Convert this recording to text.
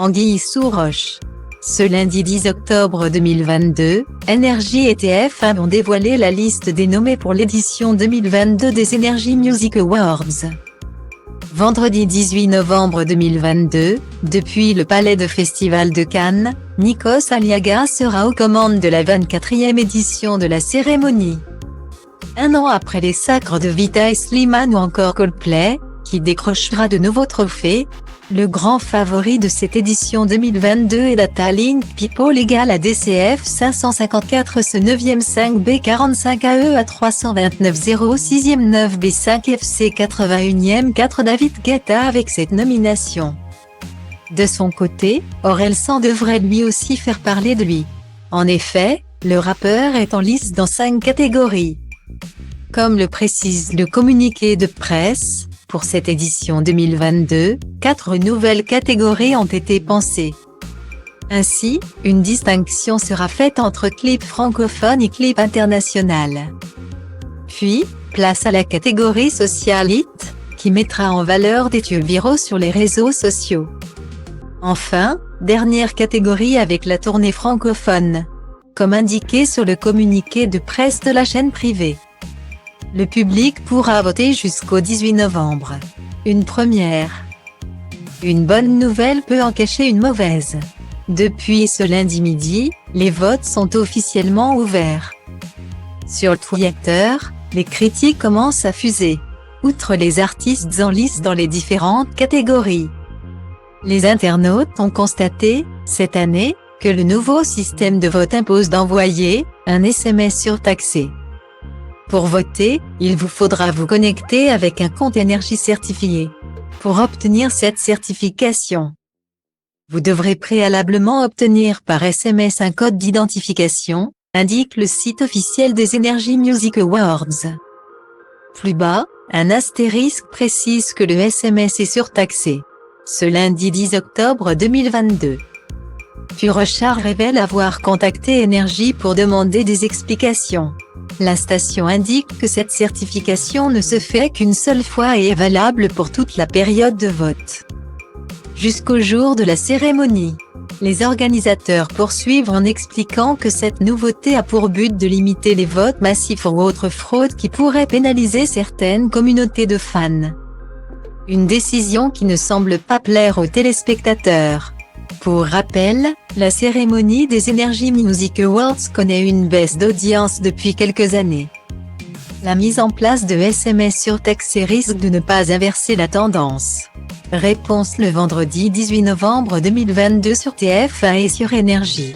anguille sous roche. Ce lundi 10 octobre 2022, Energy et TF1 ont dévoilé la liste des nommés pour l'édition 2022 des Energy Music Awards. Vendredi 18 novembre 2022, depuis le Palais de Festival de Cannes, Nikos Aliaga sera aux commandes de la 24e édition de la cérémonie. Un an après les sacres de Vita et Slimane ou encore Coldplay, qui décrochera de nouveaux trophées, le grand favori de cette édition 2022 est la Tallinn People Legal ADCF 554 ce 9e 5B 45 AE à 329 06e 9B 5 FC 81e 4 David Guetta avec cette nomination. De son côté, Orelsan devrait lui aussi faire parler de lui. En effet, le rappeur est en lice dans 5 catégories. Comme le précise le communiqué de presse, pour cette édition 2022, 4 nouvelles catégories ont été pensées. Ainsi, une distinction sera faite entre clip francophone et clip international. Puis, place à la catégorie Social Hit, qui mettra en valeur des tubes viraux sur les réseaux sociaux. Enfin, dernière catégorie avec la tournée francophone, comme indiqué sur le communiqué de presse de la chaîne privée. Le public pourra voter jusqu'au 18 novembre. Une première. Une bonne nouvelle peut en cacher une mauvaise. Depuis ce lundi midi, les votes sont officiellement ouverts. Sur Twitter, les critiques commencent à fuser. Outre les artistes en lice dans les différentes catégories, les internautes ont constaté, cette année, que le nouveau système de vote impose d'envoyer un SMS surtaxé. Pour voter, il vous faudra vous connecter avec un compte Energy certifié. Pour obtenir cette certification, vous devrez préalablement obtenir par SMS un code d'identification, indique le site officiel des Energy Music Awards. Plus bas, un astérisque précise que le SMS est surtaxé. Ce lundi 10 octobre 2022. Puis Rochard révèle avoir contacté Energy pour demander des explications. La station indique que cette certification ne se fait qu'une seule fois et est valable pour toute la période de vote. Jusqu'au jour de la cérémonie. Les organisateurs poursuivent en expliquant que cette nouveauté a pour but de limiter les votes massifs ou autres fraudes qui pourraient pénaliser certaines communautés de fans. Une décision qui ne semble pas plaire aux téléspectateurs. Pour rappel, la cérémonie des Energy Music Awards connaît une baisse d'audience depuis quelques années. La mise en place de SMS surtaxés risque de ne pas inverser la tendance. Réponse le vendredi 18 novembre 2022 sur TF1 et sur Energy.